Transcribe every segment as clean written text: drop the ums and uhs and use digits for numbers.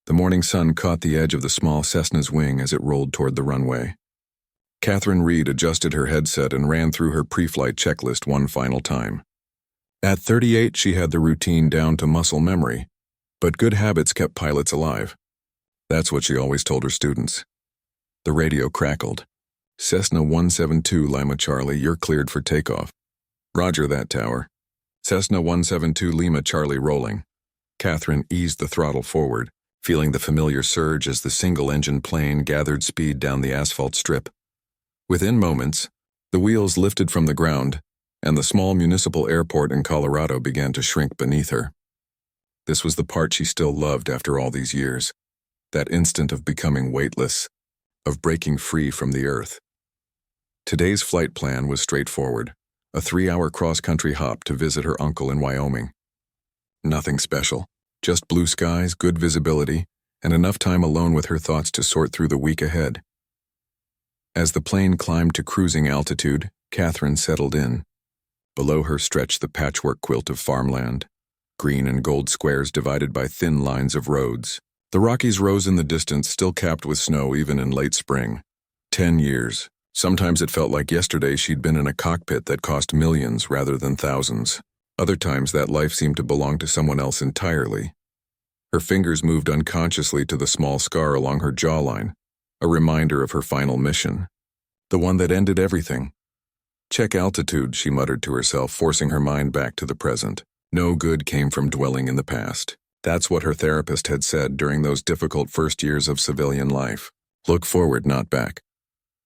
The morning sun caught the edge of the small Cessna's wing as it rolled toward the runway. Catherine Reed adjusted her headset and ran through her pre-flight checklist one final time. At 38, she had the routine down to muscle memory, but good habits kept pilots alive. That's what she always told her students. The radio crackled. Cessna 172 Lima Charlie, you're cleared for takeoff. Roger that, tower. Cessna 172 Lima Charlie rolling. Catherine eased the throttle forward, feeling the familiar surge as the single-engine plane gathered speed down the asphalt strip. Within moments, the wheels lifted from the ground, and the small municipal airport in Colorado began to shrink beneath her. This was the part she still loved after all these years, that instant of becoming weightless, of breaking free from the earth. Today's flight plan was straightforward, a 3-hour cross-country hop to visit her uncle in Wyoming. Nothing special, just blue skies, good visibility, and enough time alone with her thoughts to sort through the week ahead. As the plane climbed to cruising altitude, Catherine settled in. Below her stretched the patchwork quilt of farmland, green and gold squares divided by thin lines of roads. The Rockies rose in the distance, still capped with snow even in late spring. 10 years. Sometimes it felt like yesterday she'd been in a cockpit that cost millions rather than thousands. Other times that life seemed to belong to someone else entirely. Her fingers moved unconsciously to the small scar along her jawline, a reminder of her final mission. The one that ended everything. Check altitude, she muttered to herself, forcing her mind back to the present. No good came from dwelling in the past. That's what her therapist had said during those difficult first years of civilian life. Look forward, not back.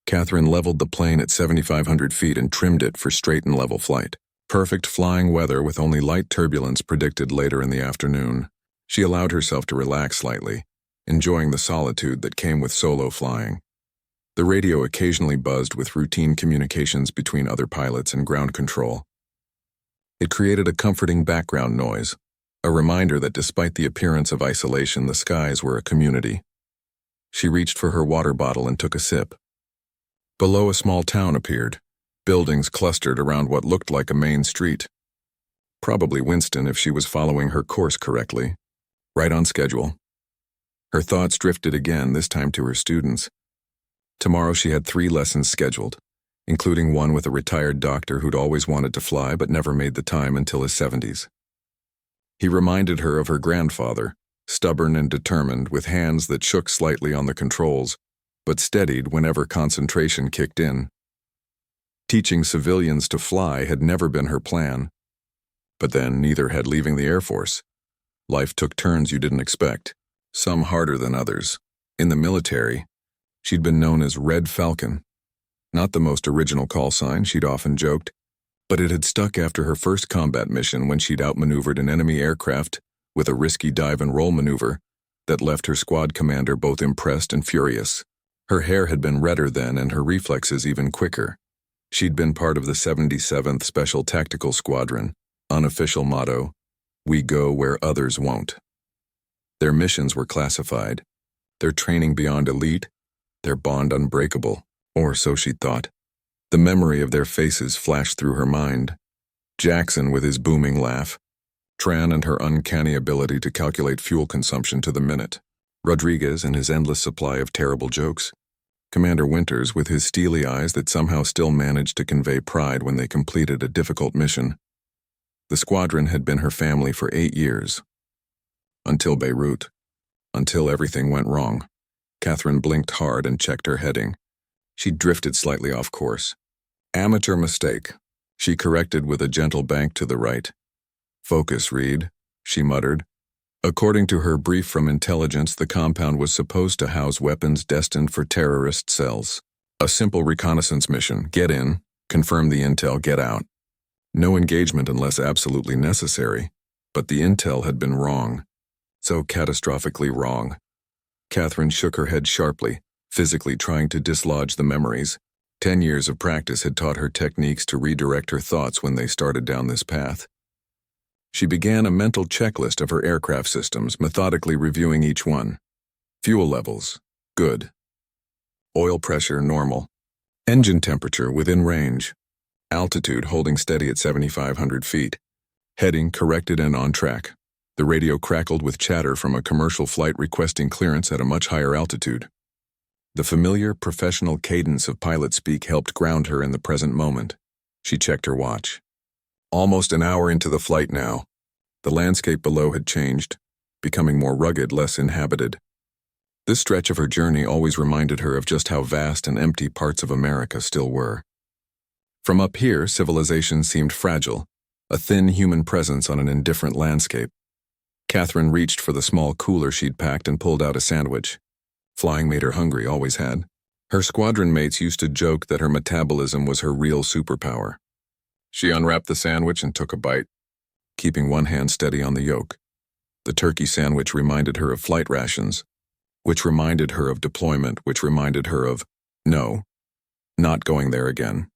Catherine leveled the plane at 7,500 feet and trimmed it for straight and level flight. Perfect flying weather with only light turbulence predicted later in the afternoon. She allowed herself to relax slightly, enjoying the solitude that came with solo flying. The radio occasionally buzzed with routine communications between other pilots and ground control. It created a comforting background noise, a reminder that despite the appearance of isolation, the skies were a community. She reached for her water bottle and took a sip. Below, a small town appeared, buildings clustered around what looked like a main street. Probably Winston if she was following her course correctly, right on schedule. Her thoughts drifted again, this time to her students. Tomorrow she had 3 lessons scheduled, including one with a retired doctor who'd always wanted to fly but never made the time until his 70s. He reminded her of her grandfather, stubborn and determined, with hands that shook slightly on the controls, but steadied whenever concentration kicked in. Teaching civilians to fly had never been her plan. But then neither had leaving the Air Force. Life took turns you didn't expect, some harder than others. In the military, she'd been known as Red Falcon. Not the most original call sign, she'd often joked, but it had stuck after her first combat mission when she'd outmaneuvered an enemy aircraft with a risky dive and roll maneuver that left her squad commander both impressed and furious. Her hair had been redder then and her reflexes even quicker. She'd been part of the 77th Special Tactical Squadron, unofficial motto, "We go where others won't." Their missions were classified, their training beyond elite, their bond unbreakable, or so she thought. The memory of their faces flashed through her mind. Jackson with his booming laugh, Tran and her uncanny ability to calculate fuel consumption to the minute, Rodriguez and his endless supply of terrible jokes, Commander Winters with his steely eyes that somehow still managed to convey pride when they completed a difficult mission. The squadron had been her family for 8 years. Until Beirut. Until everything went wrong. Catherine blinked hard and checked her heading. She drifted slightly off course. Amateur mistake. She corrected with a gentle bank to the right. Focus, Reed, she muttered. According to her brief from intelligence, the compound was supposed to house weapons destined for terrorist cells. A simple reconnaissance mission. Get in, confirm the intel, get out. No engagement unless absolutely necessary. But the intel had been wrong. So catastrophically wrong. Catherine shook her head sharply, physically trying to dislodge the memories. 10 years of practice had taught her techniques to redirect her thoughts when they started down this path. She began a mental checklist of her aircraft systems, methodically reviewing each one. Fuel levels, good. Oil pressure, normal. Engine temperature, within range. Altitude, holding steady at 7,500 feet. Heading, corrected and on track. The radio crackled with chatter from a commercial flight requesting clearance at a much higher altitude. The familiar, professional cadence of pilot speak helped ground her in the present moment. She checked her watch. Almost an hour into the flight now. The landscape below had changed, becoming more rugged, less inhabited. This stretch of her journey always reminded her of just how vast and empty parts of America still were. From up here, civilization seemed fragile, a thin human presence on an indifferent landscape. Catherine reached for the small cooler she'd packed and pulled out a sandwich. Flying made her hungry, always had. Her squadron mates used to joke that her metabolism was her real superpower. She unwrapped the sandwich and took a bite, keeping one hand steady on the yolk. The turkey sandwich reminded her of flight rations, which reminded her of deployment, which reminded her of, no, not going there again.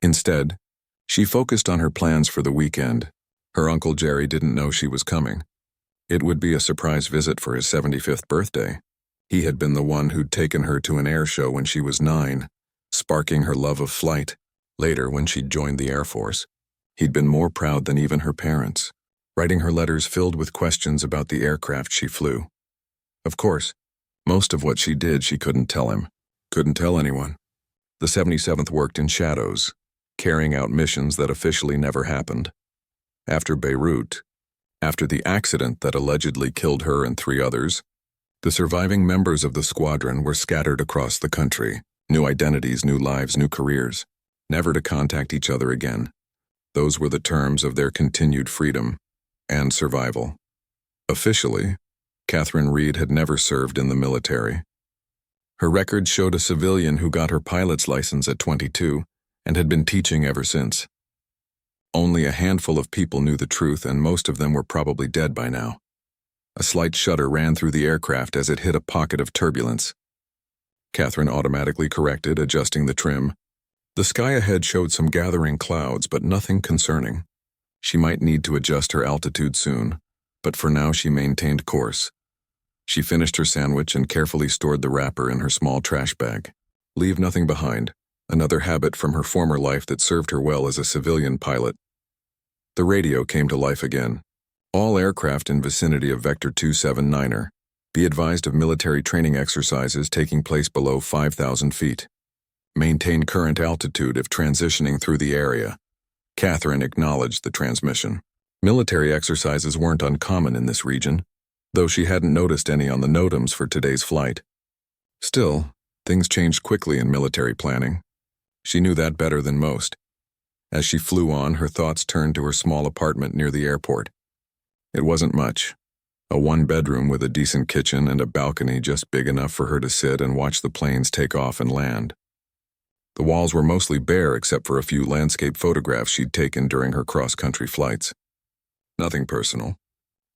Instead, she focused on her plans for the weekend. Her Uncle Jerry didn't know she was coming. It would be a surprise visit for his 75th birthday. He had been the one who'd taken her to an air show when she was 9, sparking her love of flight. Later, when she'd joined the Air Force, he'd been more proud than even her parents, writing her letters filled with questions about the aircraft she flew. Of course, most of what she did she couldn't tell him, couldn't tell anyone. The 77th worked in shadows, carrying out missions that officially never happened. After Beirut, after the accident that allegedly killed her and 3 others, the surviving members of the squadron were scattered across the country, new identities, new lives, new careers, never to contact each other again. Those were the terms of their continued freedom and survival. Officially, Catherine Reed had never served in the military. Her record showed a civilian who got her pilot's license at 22 and had been teaching ever since. Only a handful of people knew the truth, and most of them were probably dead by now. A slight shudder ran through the aircraft as it hit a pocket of turbulence. Catherine automatically corrected, adjusting the trim. The sky ahead showed some gathering clouds, but nothing concerning. She might need to adjust her altitude soon, but for now she maintained course. She finished her sandwich and carefully stored the wrapper in her small trash bag. Leave nothing behind, another habit from her former life that served her well as a civilian pilot. The radio came to life again. All aircraft in vicinity of Vector 279er, be advised of military training exercises taking place below 5,000 feet. Maintain current altitude if transitioning through the area. Catherine acknowledged the transmission. Military exercises weren't uncommon in this region, though she hadn't noticed any on the NOTAMs for today's flight. Still, things changed quickly in military planning. She knew that better than most. As she flew on, her thoughts turned to her small apartment near the airport. It wasn't much. A 1-bedroom with a decent kitchen and a balcony just big enough for her to sit and watch the planes take off and land. The walls were mostly bare except for a few landscape photographs she'd taken during her cross-country flights. Nothing personal.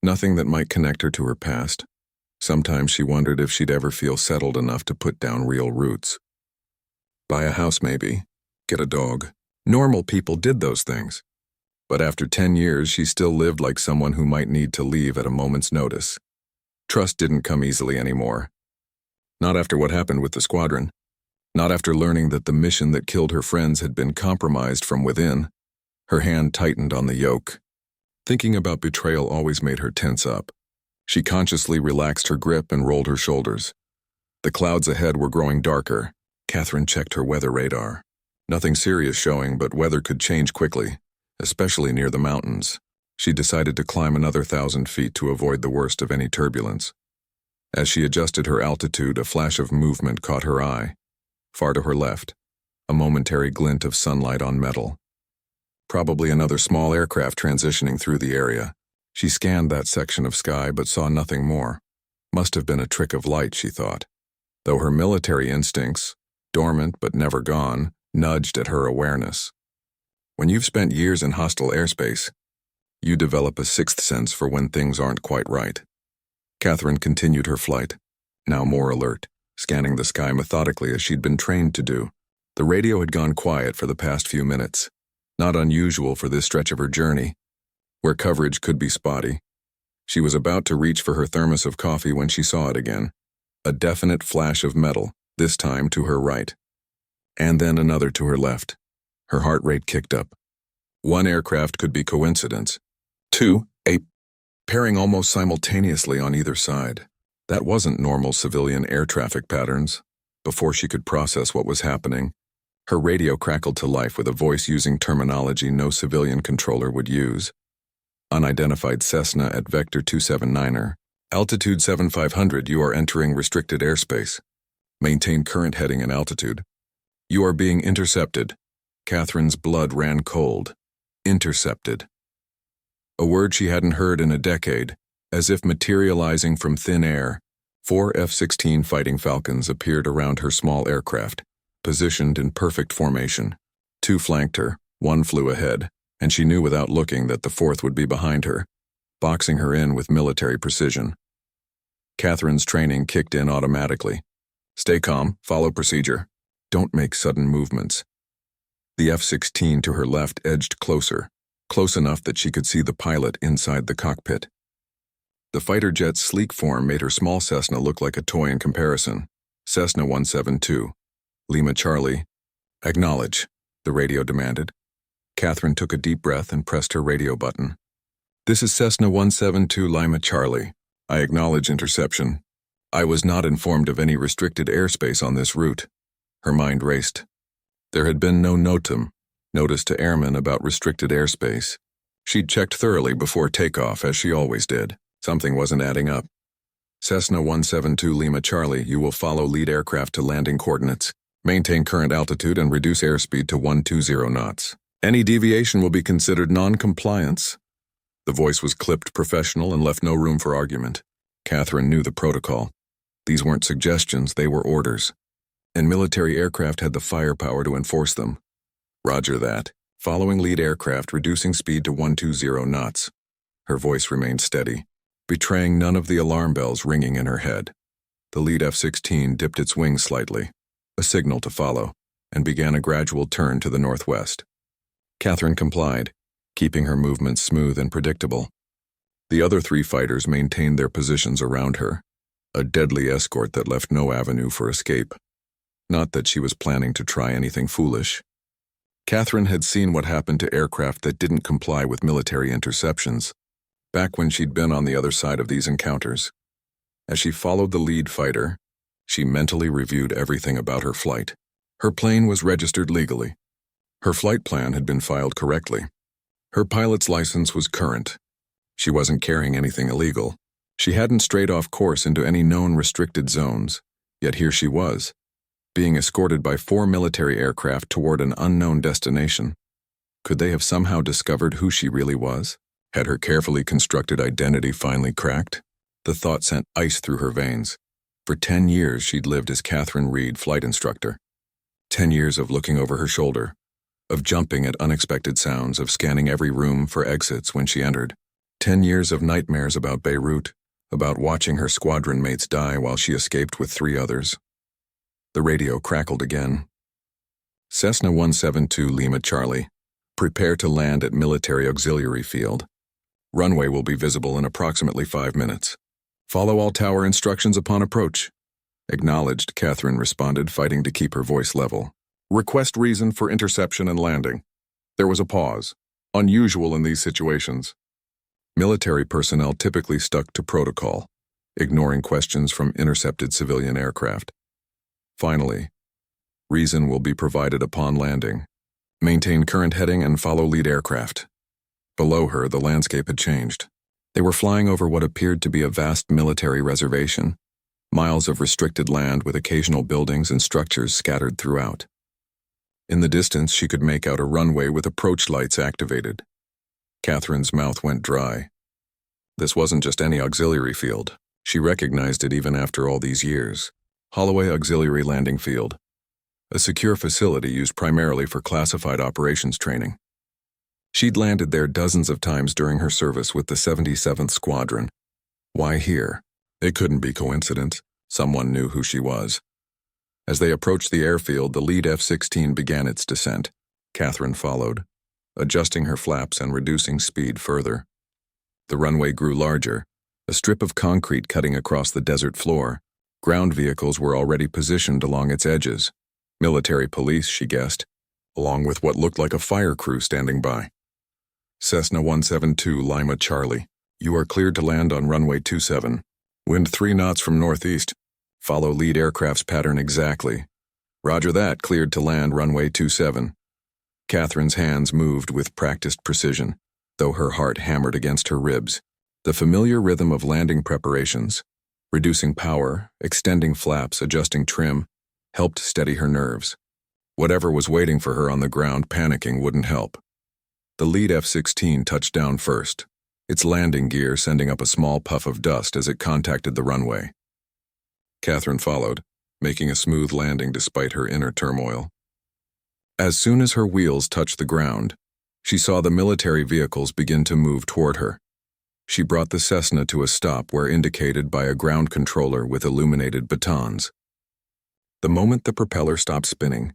Nothing that might connect her to her past. Sometimes she wondered if she'd ever feel settled enough to put down real roots. Buy a house maybe. Get a dog. Normal people did those things. But after 10 years, she still lived like someone who might need to leave at a moment's notice. Trust didn't come easily anymore. Not after what happened with the squadron. Not after learning that the mission that killed her friends had been compromised from within. Her hand tightened on the yoke. Thinking about betrayal always made her tense up. She consciously relaxed her grip and rolled her shoulders. The clouds ahead were growing darker. Catherine checked her weather radar. Nothing serious showing, but weather could change quickly, especially near the mountains. She decided to climb another 1,000 feet to avoid the worst of any turbulence. As she adjusted her altitude, a flash of movement caught her eye. Far to her left, a momentary glint of sunlight on metal. Probably another small aircraft transitioning through the area. She scanned that section of sky but saw nothing more. Must have been a trick of light, she thought. Though her military instincts, dormant but never gone, nudged at her awareness. When you've spent years in hostile airspace, you develop a sixth sense for when things aren't quite right. Catherine continued her flight, now more alert, scanning the sky methodically as she'd been trained to do. The radio had gone quiet for the past few minutes, not unusual for this stretch of her journey, where coverage could be spotty. She was about to reach for her thermos of coffee when she saw it again. A definite flash of metal, this time to her right. And then another to her left. Her heart rate kicked up. One aircraft could be coincidence. Two, a pairing almost simultaneously on either side. That wasn't normal civilian air traffic patterns. Before she could process what was happening, her radio crackled to life with a voice using terminology no civilian controller would use. Unidentified Cessna at Vector 279er. Altitude 7500, you are entering restricted airspace. Maintain current heading and altitude. You are being intercepted. Catherine's blood ran cold. Intercepted. A word she hadn't heard in a decade, as if materializing from thin air. 4 F-16 Fighting Falcons appeared around her small aircraft, positioned in perfect formation. 2 flanked her, 1 flew ahead, and she knew without looking that the 4th would be behind her, boxing her in with military precision. Catherine's training kicked in automatically. Stay calm, follow procedure. Don't make sudden movements. The F-16 to her left edged closer, close enough that she could see the pilot inside the cockpit. The fighter jet's sleek form made her small Cessna look like a toy in comparison. Cessna 172. Lima Charlie. Acknowledge, the radio demanded. Catherine took a deep breath and pressed her radio button. This is Cessna 172 Lima Charlie. I acknowledge interception. I was not informed of any restricted airspace on this route. Her mind raced. There had been no notum, notice to airmen about restricted airspace. She'd checked thoroughly before takeoff, as she always did. Something wasn't adding up. Cessna 172 Lima Charlie, you will follow lead aircraft to landing coordinates. Maintain current altitude and reduce airspeed to 120 knots. Any deviation will be considered non-compliance. The voice was clipped professional and left no room for argument. Catherine knew the protocol. These weren't suggestions, they were orders. And military aircraft had the firepower to enforce them. Roger that. Following lead aircraft, reducing speed to 120 knots. Her voice remained steady, betraying none of the alarm bells ringing in her head. The lead F-16 dipped its wings slightly, a signal to follow, and began a gradual turn to the northwest. Catherine complied, keeping her movements smooth and predictable. The other 3 fighters maintained their positions around her, a deadly escort that left no avenue for escape. Not that she was planning to try anything foolish. Catherine had seen what happened to aircraft that didn't comply with military interceptions, back when she'd been on the other side of these encounters. As she followed the lead fighter, she mentally reviewed everything about her flight. Her plane was registered legally. Her flight plan had been filed correctly. Her pilot's license was current. She wasn't carrying anything illegal. She hadn't strayed off course into any known restricted zones, yet here she was, being escorted by 4 military aircraft toward an unknown destination. Could they have somehow discovered who she really was? Had her carefully constructed identity finally cracked? The thought sent ice through her veins. For 10 years she'd lived as Catherine Reed, flight instructor. 10 years of looking over her shoulder, of jumping at unexpected sounds, of scanning every room for exits when she entered. 10 years of nightmares about Beirut, about watching her squadron mates die while she escaped with 3 others. The radio crackled again. Cessna 172 Lima Charlie. Prepare to land at Military Auxiliary Field. Runway will be visible in approximately 5 minutes. Follow all tower instructions upon approach. Acknowledged, Catherine responded, fighting to keep her voice level. Request reason for interception and landing. There was a pause, unusual in these situations. Military personnel typically stuck to protocol, ignoring questions from intercepted civilian aircraft. Finally, reason will be provided upon landing. Maintain current heading and follow lead aircraft. Below her, the landscape had changed. They were flying over what appeared to be a vast military reservation, miles of restricted land with occasional buildings and structures scattered throughout. In the distance, she could make out a runway with approach lights activated. Catherine's mouth went dry. This wasn't just any auxiliary field. She recognized it even after all these years. Holloway Auxiliary Landing Field, a secure facility used primarily for classified operations training. She'd landed there dozens of times during her service with the 77th Squadron. Why here? It couldn't be coincidence. Someone knew who she was. As they approached the airfield, the lead F-16 began its descent. Catherine followed, adjusting her flaps and reducing speed further. The runway grew larger, a strip of concrete cutting across the desert floor. Ground vehicles were already positioned along its edges. Military police, she guessed, along with what looked like a fire crew standing by. Cessna 172 Lima Charlie. You are cleared to land on runway 27. Wind 3 knots from northeast. Follow lead aircraft's pattern exactly. Roger that, cleared to land runway 27. Catherine's hands moved with practiced precision, though her heart hammered against her ribs. The familiar rhythm of landing preparations, reducing power, extending flaps, adjusting trim, helped steady her nerves. Whatever was waiting for her on the ground, panicking wouldn't help. The lead F-16 touched down first, its landing gear sending up a small puff of dust as it contacted the runway. Catherine followed, making a smooth landing despite her inner turmoil. As soon as her wheels touched the ground, she saw the military vehicles begin to move toward her. She brought the Cessna to a stop where indicated by a ground controller with illuminated batons. The moment the propeller stopped spinning,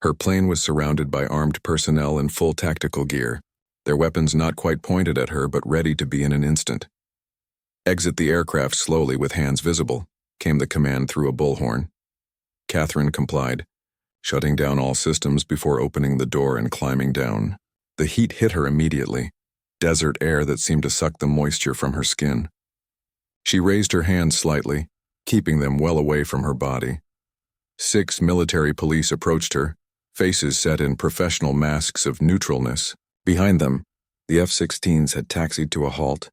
her plane was surrounded by armed personnel in full tactical gear, their weapons not quite pointed at her but ready to be in an instant. "Exit the aircraft slowly with hands visible," came the command through a bullhorn. Catherine complied, shutting down all systems before opening the door and climbing down. The heat hit her immediately, desert air that seemed to suck the moisture from her skin. She raised her hands slightly, keeping them well away from her body. 6 military police approached her, faces set in professional masks of neutralness. Behind them, the F-16s had taxied to a halt,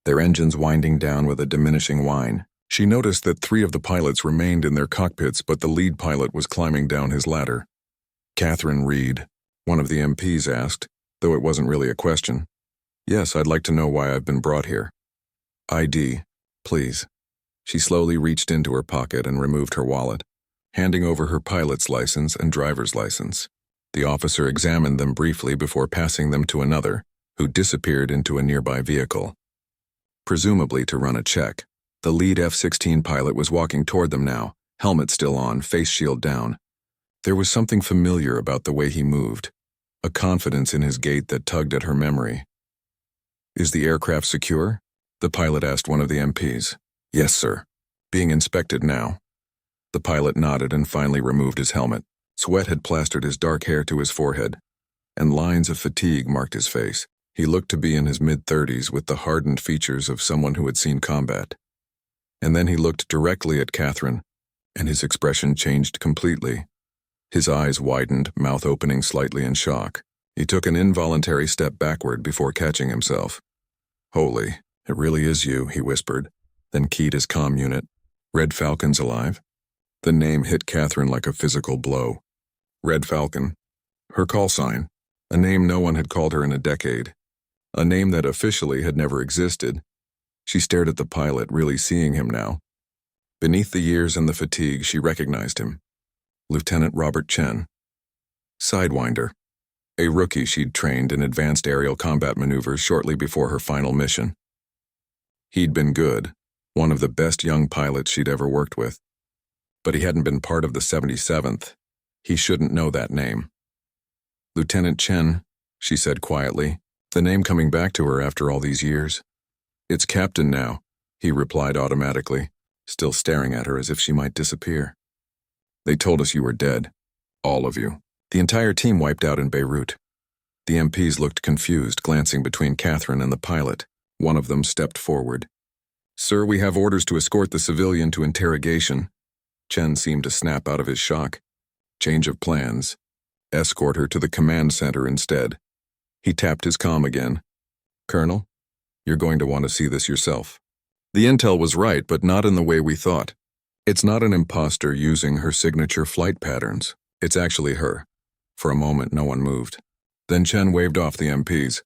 their engines winding down with a diminishing whine. She noticed that 3 of the pilots remained in their cockpits, but the lead pilot was climbing down his ladder. "Catherine Reed," one of the MPs asked, though it wasn't really a question. "Yes, I'd like to know why I've been brought here." "ID, please." She slowly reached into her pocket and removed her wallet, handing over her pilot's license and driver's license. The officer examined them briefly before passing them to another, who disappeared into a nearby vehicle. Presumably to run a check. The lead F-16 pilot was walking toward them now, helmet still on, face shield down. There was something familiar about the way he moved, a confidence in his gait that tugged at her memory. "Is the aircraft secure?" the pilot asked one of the MPs. "Yes, sir. Being inspected now." The pilot nodded and finally removed his helmet. Sweat had plastered his dark hair to his forehead, and lines of fatigue marked his face. He looked to be in his mid-30s with the hardened features of someone who had seen combat. And then he looked directly at Catherine, and his expression changed completely. His eyes widened, mouth opening slightly in shock. He took an involuntary step backward before catching himself. "Holy, it really is you," he whispered, then keyed his comm unit. "Red Falcon's alive?" The name hit Catherine like a physical blow. Red Falcon. Her call sign. A name no one had called her in a decade. A name that officially had never existed. She stared at the pilot, really seeing him now. Beneath the years and the fatigue, she recognized him. Lieutenant Robert Chen. Sidewinder. A rookie she'd trained in advanced aerial combat maneuvers shortly before her final mission. He'd been good, one of the best young pilots she'd ever worked with. But he hadn't been part of the 77th. He shouldn't know that name. "Lieutenant Chen," she said quietly, the name coming back to her after all these years. "It's Captain now," he replied automatically, still staring at her as if she might disappear. "They told us you were dead. All of you. The entire team wiped out in Beirut." The MPs looked confused, glancing between Catherine and the pilot. One of them stepped forward. "Sir, we have orders to escort the civilian to interrogation." Chen seemed to snap out of his shock. "Change of plans. Escort her to the command center instead." He tapped his comm again. "Colonel, you're going to want to see this yourself. The intel was right, but not in the way we thought. It's not an imposter using her signature flight patterns. It's actually her." For a moment, no one moved. Then Chen waved off the MPs.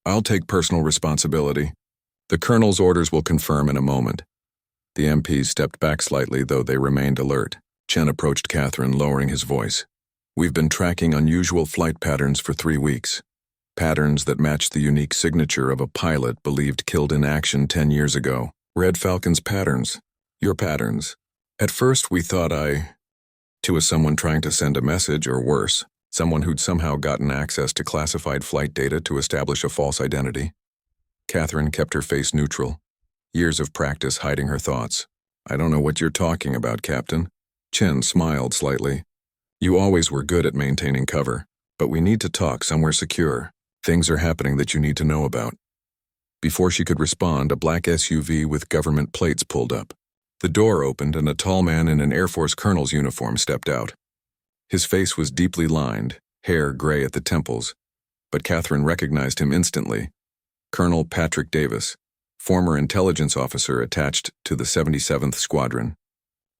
"I'll take personal responsibility. The colonel's orders will confirm in a moment." The MPs stepped back slightly, though they remained alert. Chen approached Catherine, lowering his voice. "We've been tracking unusual flight patterns for 3 weeks. Patterns that match the unique signature of a pilot believed killed in action 10 years ago. Red Falcon's patterns. Your patterns. At first we thought to was someone trying to send a message, or worse, someone who'd somehow gotten access to classified flight data to establish a false identity." Catherine kept her face neutral, years of practice hiding her thoughts. "I don't know what you're talking about, Captain." Chen smiled slightly. "You always were good at maintaining cover, but we need to talk somewhere secure. Things are happening that you need to know about." Before she could respond, a black SUV with government plates pulled up. The door opened and a tall man in an Air Force colonel's uniform stepped out. His face was deeply lined, hair gray at the temples, but Catherine recognized him instantly. Colonel Patrick Davis, former intelligence officer attached to the 77th Squadron,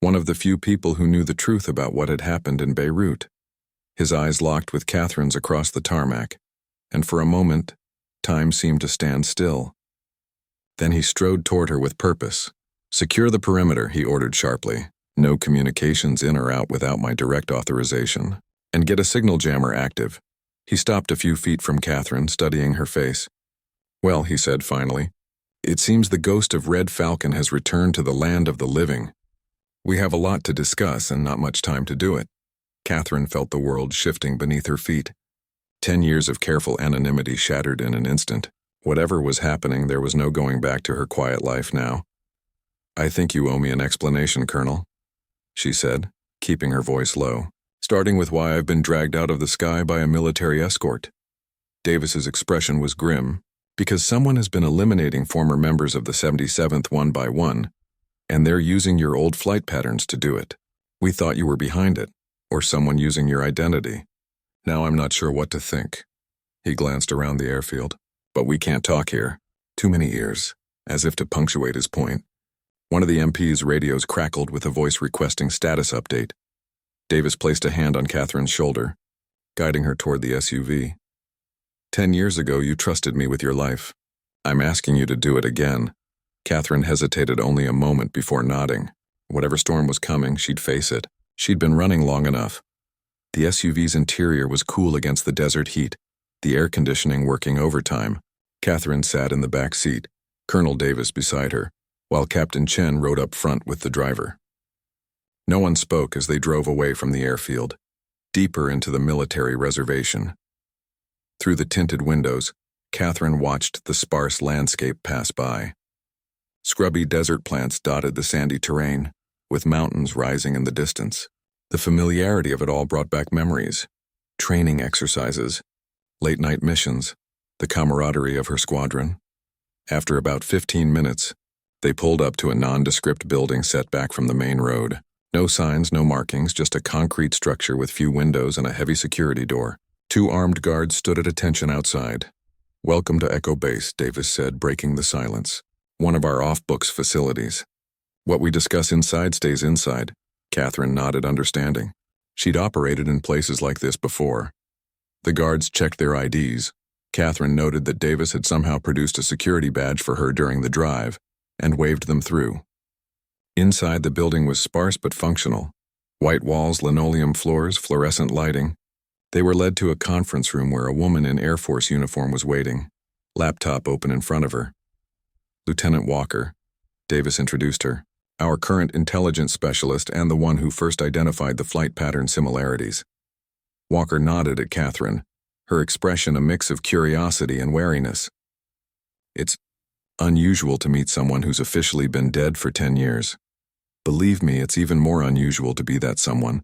one of the few people who knew the truth about what had happened in Beirut. His eyes locked with Catherine's across the tarmac, and for a moment, time seemed to stand still. Then he strode toward her with purpose. "Secure the perimeter," he ordered sharply. "No communications in or out without my direct authorization. And get a signal jammer active." He stopped a few feet from Catherine, studying her face. "Well," he said finally, "it seems the ghost of Red Falcon has returned to the land of the living. We have a lot to discuss and not much time to do it." Catherine felt the world shifting beneath her feet. 10 years of careful anonymity shattered in an instant. Whatever was happening, there was no going back to her quiet life now. "I think you owe me an explanation, Colonel," she said, keeping her voice low, "starting with why I've been dragged out of the sky by a military escort." Davis's expression was grim. "Because someone has been eliminating former members of the 77th one by one, and they're using your old flight patterns to do it. We thought you were behind it, or someone using your identity. Now I'm not sure what to think." He glanced around the airfield. "But we can't talk here. Too many ears." As if to punctuate his point, one of the MP's radios crackled with a voice requesting status update. Davis placed a hand on Catherine's shoulder, guiding her toward the SUV. "10 years ago, you trusted me with your life. I'm asking you to do it again." Catherine hesitated only a moment before nodding. Whatever storm was coming, she'd face it. She'd been running long enough. The SUV's interior was cool against the desert heat, the air conditioning working overtime. Catherine sat in the back seat, Colonel Davis beside her, while Captain Chen rode up front with the driver. No one spoke as they drove away from the airfield, deeper into the military reservation. Through the tinted windows, Catherine watched the sparse landscape pass by. Scrubby desert plants dotted the sandy terrain, with mountains rising in the distance. The familiarity of it all brought back memories, training exercises, late-night missions, the camaraderie of her squadron. After about 15 minutes, they pulled up to a nondescript building set back from the main road. No signs, no markings, just a concrete structure with few windows and a heavy security door. 2 armed guards stood at attention outside. "Welcome to Echo Base," Davis said, breaking the silence. "One of our off-books facilities. What we discuss inside stays inside." Catherine nodded, understanding. She'd operated in places like this before. The guards checked their IDs. Catherine noted that Davis had somehow produced a security badge for her during the drive, and waved them through. Inside, the building was sparse but functional. White walls, linoleum floors, fluorescent lighting. They were led to a conference room where a woman in Air Force uniform was waiting, laptop open in front of her. "Lieutenant Walker," Davis introduced her, "our current intelligence specialist and the one who first identified the flight pattern similarities." Walker nodded at Catherine, her expression a mix of curiosity and wariness. "It's unusual to meet someone who's officially been dead for 10 years. Believe me, it's even more unusual to be that someone,"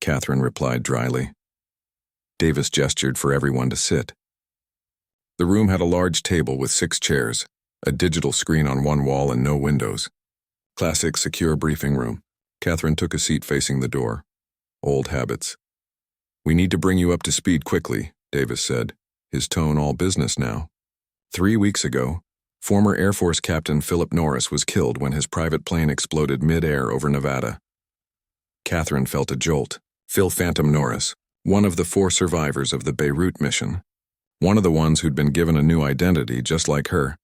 Catherine replied dryly. Davis gestured for everyone to sit. The room had a large table with 6 chairs, a digital screen on one wall and no windows. Classic secure briefing room. Catherine took a seat facing the door. Old habits. "We need to bring you up to speed quickly," Davis said, his tone all business now. 3 weeks ago, former Air Force Captain Philip Norris was killed when his private plane exploded mid-air over Nevada. Catherine felt a jolt. Phil Phantom Norris, one of the 4 survivors of the Beirut mission. One of the ones who'd been given a new identity just like her.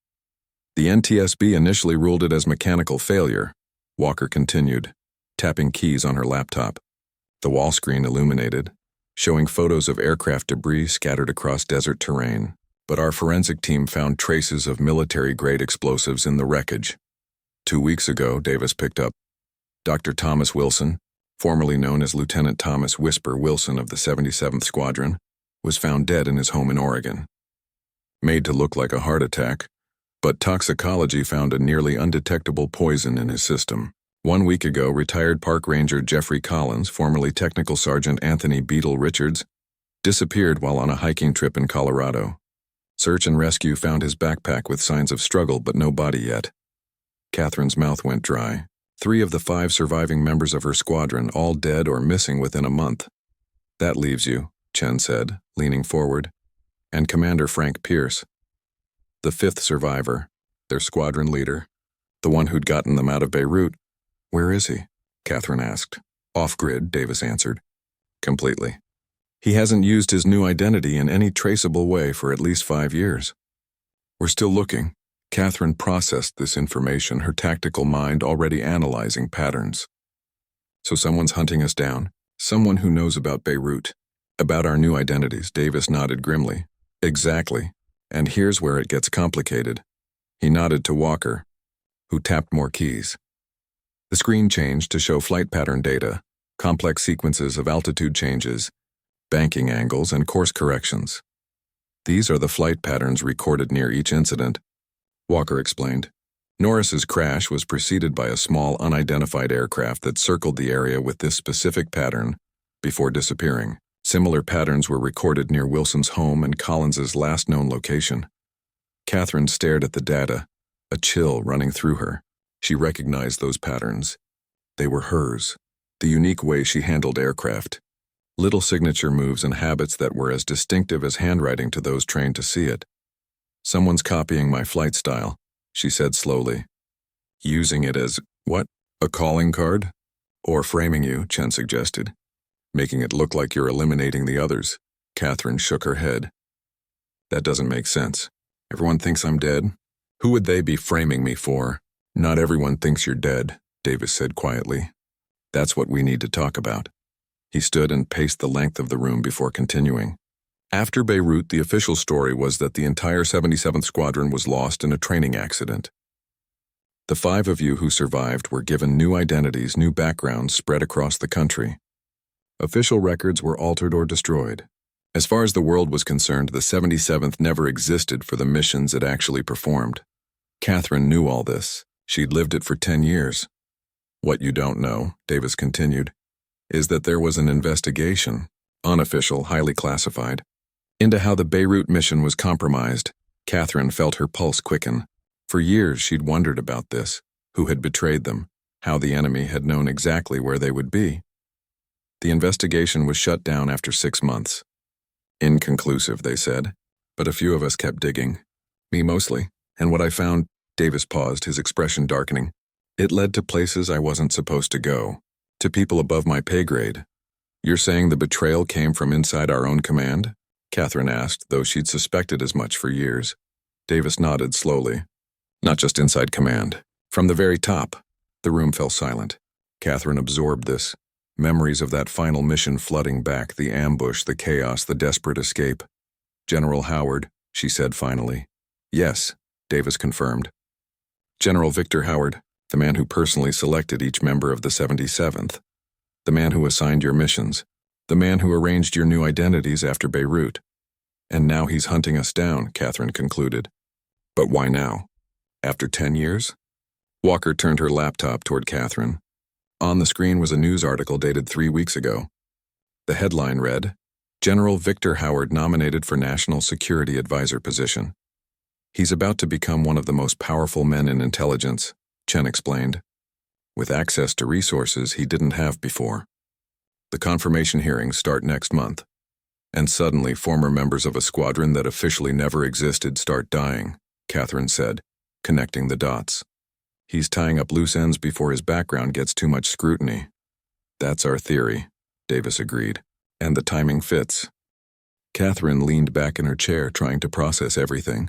"The NTSB initially ruled it as mechanical failure," Walker continued, tapping keys on her laptop. The wall screen illuminated, showing photos of aircraft debris scattered across desert terrain. "But our forensic team found traces of military-grade explosives in the wreckage. 2 weeks ago," Davis picked up, "Dr. Thomas Wilson, formerly known as Lieutenant Thomas Whisper Wilson of the 77th Squadron, was found dead in his home in Oregon. Made to look like a heart attack, but toxicology found a nearly undetectable poison in his system. 1 week ago, retired Park Ranger Jeffrey Collins, formerly Technical Sergeant Anthony Beetle Richards, disappeared while on a hiking trip in Colorado. Search and rescue found his backpack with signs of struggle but no body yet. Catherine's mouth went dry. 3 of the 5 surviving members of her squadron, all dead or missing within a month. That leaves you, Chen said, leaning forward, and Commander Frank Pierce. The 5th survivor, their squadron leader, the one who'd gotten them out of Beirut. Where is he? Catherine asked. Off-grid, Davis answered. Completely. He hasn't used his new identity in any traceable way for at least 5 years. We're still looking. Catherine processed this information, her tactical mind already analyzing patterns. So someone's hunting us down. Someone who knows about Beirut. About our new identities, Davis nodded grimly. Exactly. And here's where it gets complicated. He nodded to Walker, who tapped more keys. The screen changed to show flight pattern data, complex sequences of altitude changes, banking angles, and course corrections. These are the flight patterns recorded near each incident, Walker explained. Norris's crash was preceded by a small unidentified aircraft that circled the area with this specific pattern before disappearing. Similar patterns were recorded near Wilson's home and Collins's last known location. Catherine stared at the data, a chill running through her. She recognized those patterns. They were hers, the unique way she handled aircraft. Little signature moves and habits that were as distinctive as handwriting to those trained to see it. Someone's copying my flight style, she said slowly. Using it as, what, a calling card? Or framing you, Chen suggested. Making it look like you're eliminating the others. Catherine shook her head. That doesn't make sense. Everyone thinks I'm dead. Who would they be framing me for? Not everyone thinks you're dead, Davis said quietly. That's what we need to talk about. He stood and paced the length of the room before continuing. After Beirut, the official story was that the entire 77th Squadron was lost in a training accident. The 5 of you who survived were given new identities, new backgrounds spread across the country. Official records were altered or destroyed. As far as the world was concerned, the 77th never existed for the missions it actually performed. Catherine knew all this. She'd lived it for 10 years. What you don't know, Davis continued, is that there was an investigation, unofficial, highly classified, into how the Beirut mission was compromised. Catherine felt her pulse quicken. For years she'd wondered about this, who had betrayed them, how the enemy had known exactly where they would be. The investigation was shut down after 6 months. Inconclusive, they said, but a few of us kept digging. Me mostly, and what I found, Davis paused, his expression darkening. It led to places I wasn't supposed to go, to people above my pay grade. You're saying the betrayal came from inside our own command? Catherine asked, though she'd suspected as much for years. Davis nodded slowly. Not just inside command. From the very top. The room fell silent. Catherine absorbed this. Memories of that final mission flooding back, the ambush, the chaos, the desperate escape. General Howard, she said finally. Yes, Davis confirmed. General Victor Howard, the man who personally selected each member of the 77th. The man who assigned your missions. The man who arranged your new identities after Beirut. And now he's hunting us down, Catherine concluded. But why now? After 10 years? Walker turned her laptop toward Catherine. On the screen was a news article dated 3 weeks ago. The headline read, General Victor Howard nominated for National Security Advisor position. He's about to become one of the most powerful men in intelligence, Chen explained, with access to resources he didn't have before. The confirmation hearings start next month, and suddenly former members of a squadron that officially never existed start dying, Catherine said, connecting the dots. He's tying up loose ends before his background gets too much scrutiny. That's our theory, Davis agreed, and the timing fits. Catherine leaned back in her chair trying to process everything.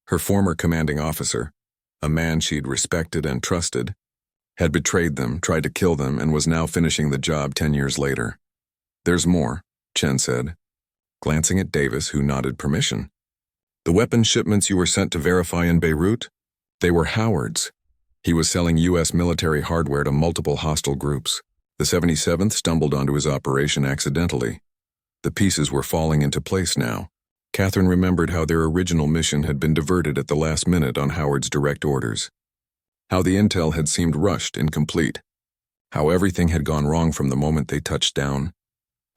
Her former commanding officer, a man she'd respected and trusted, had betrayed them, tried to kill them, and was now finishing the job 10 years later. There's more, Chen said, glancing at Davis, who nodded permission. The weapon shipments you were sent to verify in Beirut? They were Howard's. He was selling U.S. military hardware to multiple hostile groups. The 77th stumbled onto his operation accidentally. The pieces were falling into place now. Catherine remembered how their original mission had been diverted at the last minute on Howard's direct orders. How the intel had seemed rushed, incomplete. How everything had gone wrong from the moment they touched down.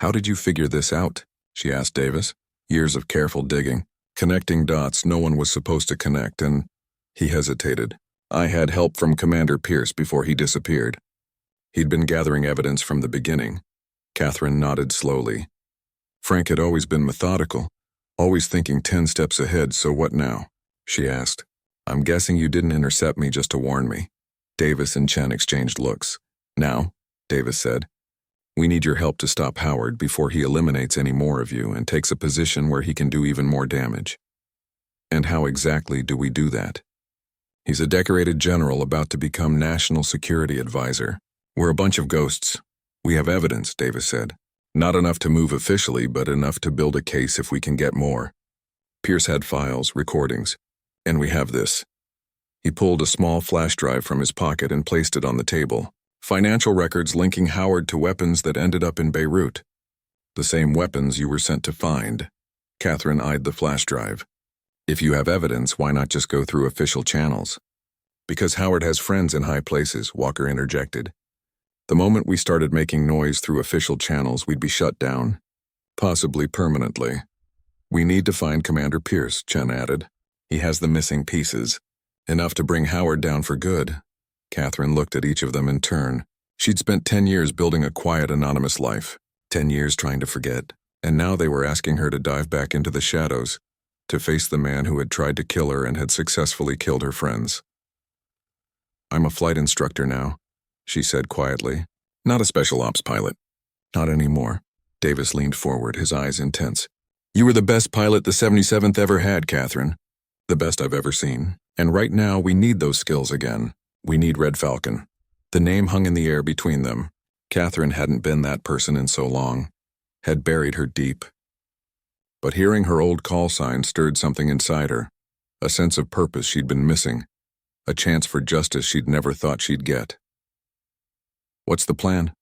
How did you figure this out? She asked Davis. Years of careful digging. Connecting dots no one was supposed to connect, and he hesitated. I had help from Commander Pierce before he disappeared. He'd been gathering evidence from the beginning. Catherine nodded slowly. Frank had always been methodical, always thinking 10 steps ahead, so what now? She asked. I'm guessing you didn't intercept me just to warn me. Davis and Chen exchanged looks. Now, Davis said, we need your help to stop Howard before he eliminates any more of you and takes a position where he can do even more damage. And how exactly do we do that? He's a decorated general about to become National Security Advisor. We're a bunch of ghosts. We have evidence, Davis said. Not enough to move officially, but enough to build a case if we can get more. Pierce had files, recordings, and we have this. He pulled a small flash drive from his pocket and placed it on the table. Financial records linking Howard to weapons that ended up in Beirut. The same weapons you were sent to find. Catherine eyed the flash drive. If you have evidence, why not just go through official channels? Because Howard has friends in high places, Walker interjected. The moment we started making noise through official channels, we'd be shut down. Possibly permanently. We need to find Commander Pierce, Chen added. He has the missing pieces. Enough to bring Howard down for good. Catherine looked at each of them in turn. She'd spent 10 years building a quiet, anonymous life. 10 years trying to forget. And now they were asking her to dive back into the shadows, to face the man who had tried to kill her and had successfully killed her friends. I'm a flight instructor now, she said quietly. Not a special ops pilot. Not anymore. Davis leaned forward, his eyes intense. You were the best pilot the 77th ever had, Catherine. The best I've ever seen. And right now we need those skills again. We need Red Falcon. The name hung in the air between them. Catherine hadn't been that person in so long. Had buried her deep. But hearing her old call sign stirred something inside her. A sense of purpose she'd been missing. A chance for justice she'd never thought she'd get. What's the plan?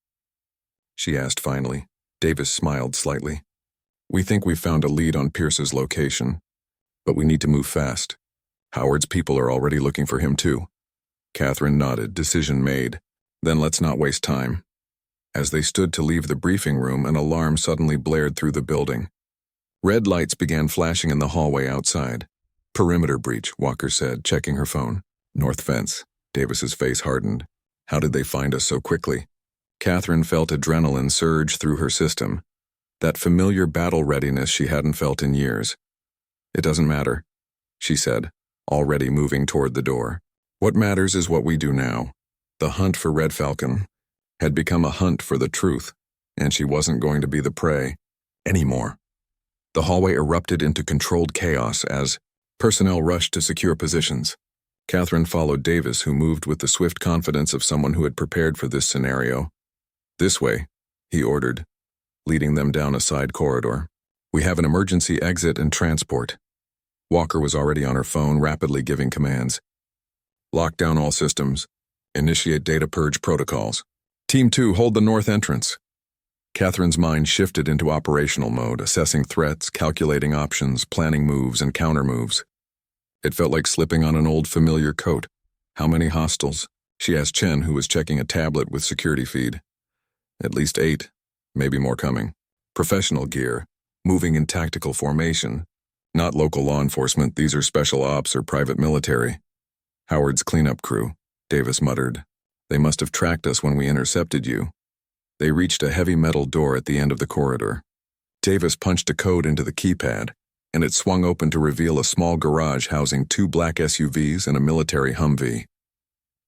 She asked finally. Davis smiled slightly. We think we've found a lead on Pierce's location. But we need to move fast. Howard's people are already looking for him too. Catherine nodded, decision made. Then let's not waste time. As they stood to leave the briefing room, an alarm suddenly blared through the building. Red lights began flashing in the hallway outside. Perimeter breach, Walker said, checking her phone. North fence. Davis's face hardened. How did they find us so quickly? Catherine felt adrenaline surge through her system. That familiar battle readiness she hadn't felt in years. It doesn't matter, she said, already moving toward the door. What matters is what we do now. The hunt for Red Falcon had become a hunt for the truth, and she wasn't going to be the prey anymore. The hallway erupted into controlled chaos as personnel rushed to secure positions. Catherine followed Davis, who moved with the swift confidence of someone who had prepared for this scenario. This way, he ordered, leading them down a side corridor. We have an emergency exit and transport. Walker was already on her phone, rapidly giving commands. Lock down all systems. Initiate data purge protocols. Team 2, hold the north entrance. Catherine's mind shifted into operational mode, assessing threats, calculating options, planning moves and counter-moves. It felt like slipping on an old familiar coat. How many hostiles? She asked Chen, who was checking a tablet with security feed. At least 8, maybe more coming. Professional gear, moving in tactical formation. Not local law enforcement, these are special ops or private military. Howard's cleanup crew, Davis muttered. They must have tracked us when we intercepted you. They reached a heavy metal door at the end of the corridor. Davis punched a code into the keypad, and it swung open to reveal a small garage housing 2 black SUVs and a military Humvee.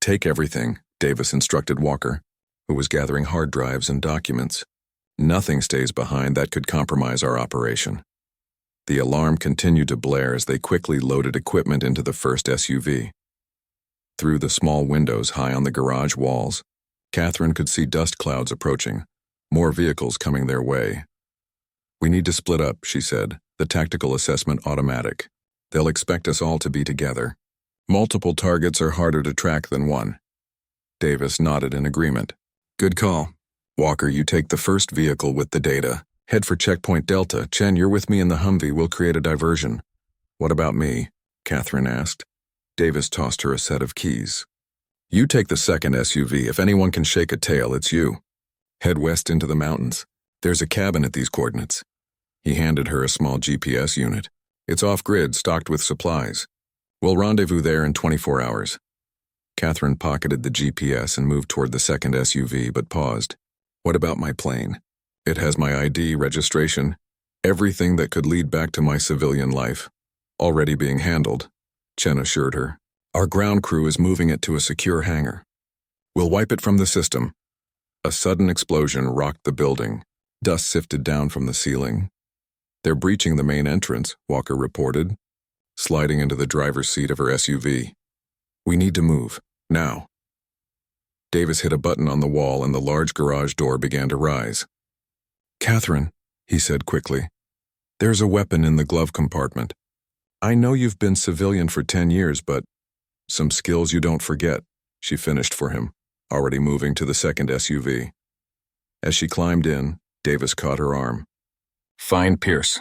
Take everything, Davis instructed Walker, who was gathering hard drives and documents. Nothing stays behind that could compromise our operation. The alarm continued to blare as they quickly loaded equipment into the first SUV. Through the small windows high on the garage walls, Catherine could see dust clouds approaching, more vehicles coming their way. We need to split up, she said, the tactical assessment automatic. They'll expect us all to be together. Multiple targets are harder to track than one. Davis nodded in agreement. Good call. Walker, you take the first vehicle with the data. Head for checkpoint Delta. Chen, you're with me in the Humvee. We'll create a diversion. What about me? Catherine asked. Davis tossed her a set of keys. You take the second SUV. If anyone can shake a tail, it's you. Head west into the mountains. There's a cabin at these coordinates. He handed her a small GPS unit. It's off-grid, stocked with supplies. We'll rendezvous there in 24 hours. Catherine pocketed the GPS and moved toward the second SUV, but paused. What about my plane? It has my ID, registration, everything that could lead back to my civilian life. Already being handled, Chen assured her. Our ground crew is moving it to a secure hangar. We'll wipe it from the system. A sudden explosion rocked the building. Dust sifted down from the ceiling. They're breaching the main entrance, Walker reported, sliding into the driver's seat of her SUV. We need to move, now. Davis hit a button on the wall and the large garage door began to rise. Catherine, he said quickly, there's a weapon in the glove compartment. I know you've been civilian for 10 years, but some skills you don't forget, she finished for him, already moving to the second SUV. As she climbed in, Davis caught her arm. Find Pierce.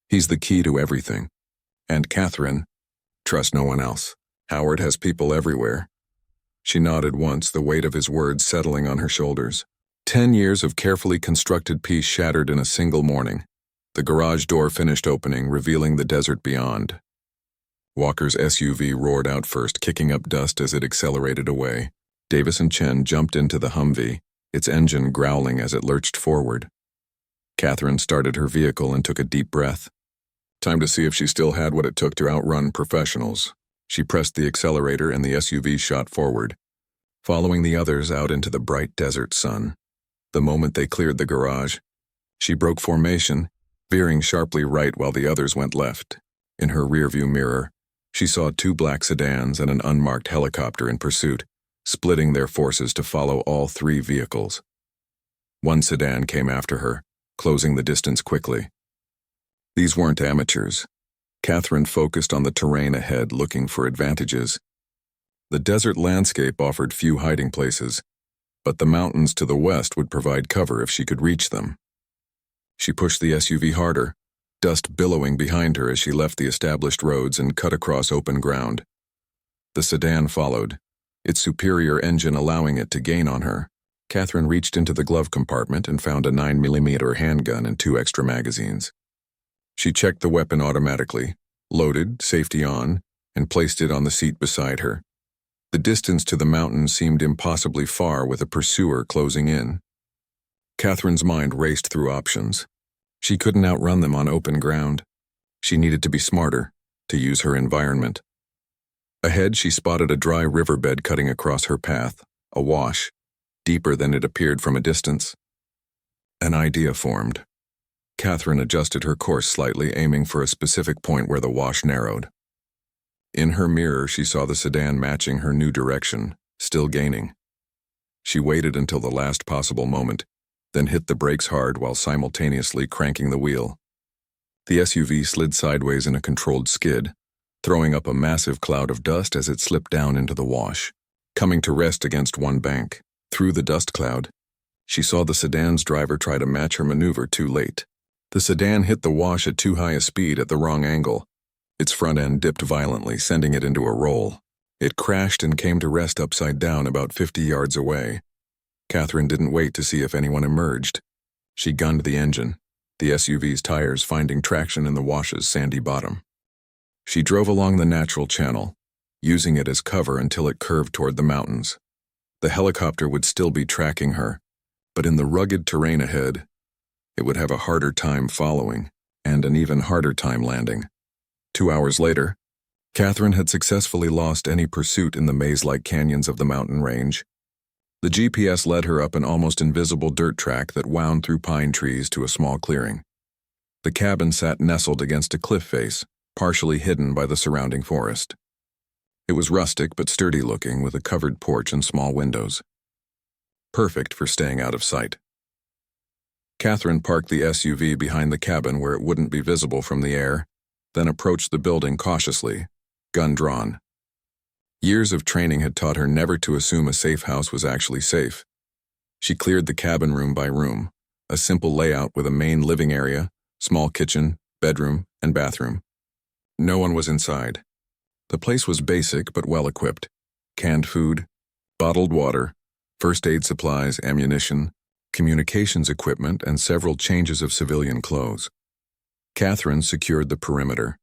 He's the key to everything. And Catherine, trust no one else. Howard has people everywhere. She nodded once, the weight of his words settling on her shoulders. 10 years of carefully constructed peace shattered in a single morning. The garage door finished opening, revealing the desert beyond. Walker's SUV roared out first, kicking up dust as it accelerated away. Davis and Chen jumped into the Humvee, its engine growling as it lurched forward. Catherine started her vehicle and took a deep breath. Time to see if she still had what it took to outrun professionals. She pressed the accelerator and the SUV shot forward, following the others out into the bright desert sun. The moment they cleared the garage, she broke formation, veering sharply right while the others went left. In her rearview mirror, she saw 2 black sedans and an unmarked helicopter in pursuit, splitting their forces to follow all 3 vehicles. One sedan came after her, closing the distance quickly. These weren't amateurs. Catherine focused on the terrain ahead, looking for advantages. The desert landscape offered few hiding places, but the mountains to the west would provide cover if she could reach them. She pushed the SUV harder, dust billowing behind her as she left the established roads and cut across open ground. The sedan followed, its superior engine allowing it to gain on her. Catherine reached into the glove compartment and found a 9mm handgun and 2 extra magazines. She checked the weapon automatically, loaded, safety on, and placed it on the seat beside her. The distance to the mountain seemed impossibly far with a pursuer closing in. Catherine's mind raced through options. She couldn't outrun them on open ground. She needed to be smarter, to use her environment. Ahead, she spotted a dry riverbed cutting across her path, a wash, deeper than it appeared from a distance. An idea formed. Catherine adjusted her course slightly, aiming for a specific point where the wash narrowed. In her mirror, she saw the sedan matching her new direction, still gaining. She waited until the last possible moment, then hit the brakes hard while simultaneously cranking the wheel. The SUV slid sideways in a controlled skid, throwing up a massive cloud of dust as it slipped down into the wash, coming to rest against one bank. Through the dust cloud, she saw the sedan's driver try to match her maneuver too late. The sedan hit the wash at too high a speed at the wrong angle. Its front end dipped violently, sending it into a roll. It crashed and came to rest upside down about 50 yards away. Catherine didn't wait to see if anyone emerged. She gunned the engine, the SUV's tires finding traction in the wash's sandy bottom. She drove along the natural channel, using it as cover until it curved toward the mountains. The helicopter would still be tracking her, but in the rugged terrain ahead, it would have a harder time following, and an even harder time landing. 2 hours later, Catherine had successfully lost any pursuit in the maze-like canyons of the mountain range. The GPS led her up an almost invisible dirt track that wound through pine trees to a small clearing. The cabin sat nestled against a cliff face, partially hidden by the surrounding forest. It was rustic but sturdy-looking, with a covered porch and small windows. Perfect for staying out of sight. Catherine parked the SUV behind the cabin where it wouldn't be visible from the air, then approached the building cautiously, gun drawn. Years of training had taught her never to assume a safe house was actually safe. She cleared the cabin room by room, a simple layout with a main living area, small kitchen, bedroom, and bathroom. No one was inside. The place was basic but well-equipped. Canned food, bottled water, first aid supplies, ammunition, communications equipment, and several changes of civilian clothes. Catherine secured the perimeter,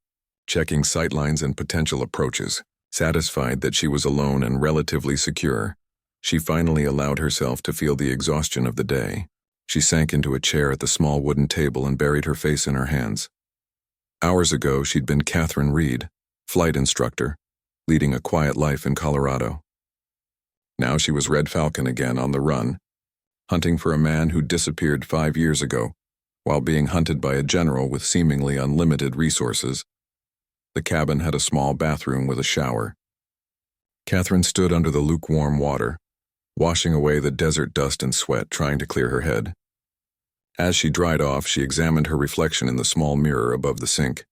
checking sightlines and potential approaches. Satisfied that she was alone and relatively secure, she finally allowed herself to feel the exhaustion of the day. She sank into a chair at the small wooden table and buried her face in her hands. Hours ago, she'd been Catherine Reed, flight instructor, leading a quiet life in Colorado. Now she was Red Falcon again on the run, hunting for a man who disappeared 5 years ago, while being hunted by a general with seemingly unlimited resources. The cabin had a small bathroom with a shower. Catherine stood under the lukewarm water, washing away the desert dust and sweat, trying to clear her head. As she dried off, she examined her reflection in the small mirror above the sink.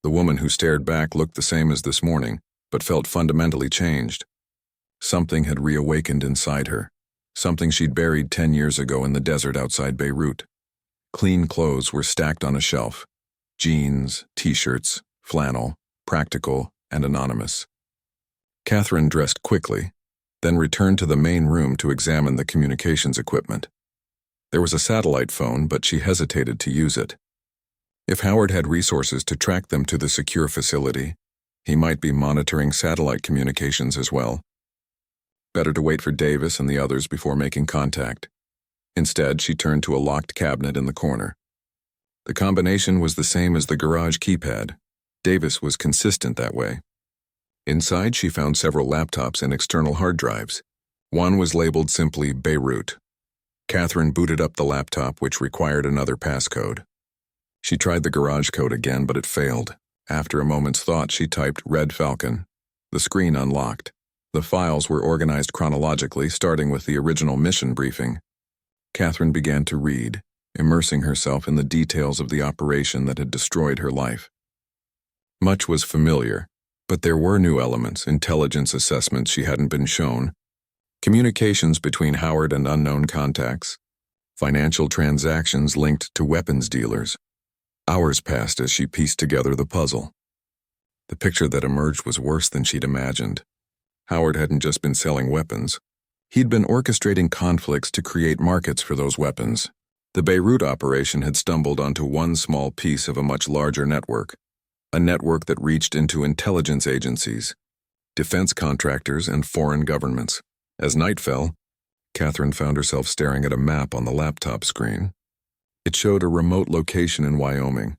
The woman who stared back looked the same as this morning, but felt fundamentally changed. Something had reawakened inside her, something she'd buried 10 years ago in the desert outside Beirut. Clean clothes were stacked on a shelf. Jeans, t-shirts, flannel, practical, and anonymous. Catherine dressed quickly, then returned to the main room to examine the communications equipment. There was a satellite phone, but she hesitated to use it. If Howard had resources to track them to the secure facility, he might be monitoring satellite communications as well. Better to wait for Davis and the others before making contact. Instead, she turned to a locked cabinet in the corner. The combination was the same as the garage keypad. Davis was consistent that way. Inside, she found several laptops and external hard drives. One was labeled simply Beirut. Catherine booted up the laptop, which required another passcode. She tried the garage code again, but it failed. After a moment's thought, she typed Red Falcon. The screen unlocked. The files were organized chronologically, starting with the original mission briefing. Catherine began to read, immersing herself in the details of the operation that had destroyed her life. Much was familiar, but there were new elements, intelligence assessments she hadn't been shown, communications between Howard and unknown contacts, financial transactions linked to weapons dealers. Hours passed as she pieced together the puzzle. The picture that emerged was worse than she'd imagined. Howard hadn't just been selling weapons. He'd been orchestrating conflicts to create markets for those weapons. The Beirut operation had stumbled onto one small piece of a much larger network, a network that reached into intelligence agencies, defense contractors, and foreign governments. As night fell, Catherine found herself staring at a map on the laptop screen. It showed a remote location in Wyoming,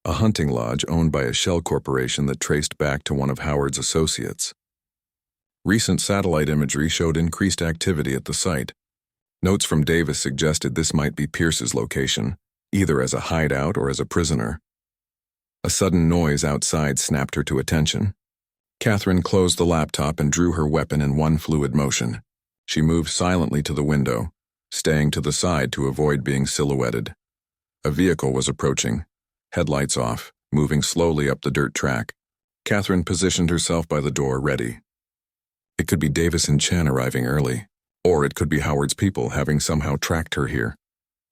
a hunting lodge owned by a shell corporation that traced back to one of Howard's associates. Recent satellite imagery showed increased activity at the site. Notes from Davis suggested this might be Pierce's location, either as a hideout or as a prisoner. A sudden noise outside snapped her to attention. Catherine closed the laptop and drew her weapon in one fluid motion. She moved silently to the window, staying to the side to avoid being silhouetted. A vehicle was approaching, headlights off, moving slowly up the dirt track. Catherine positioned herself by the door, ready. It could be Davis and Chen arriving early, or it could be Howard's people having somehow tracked her here.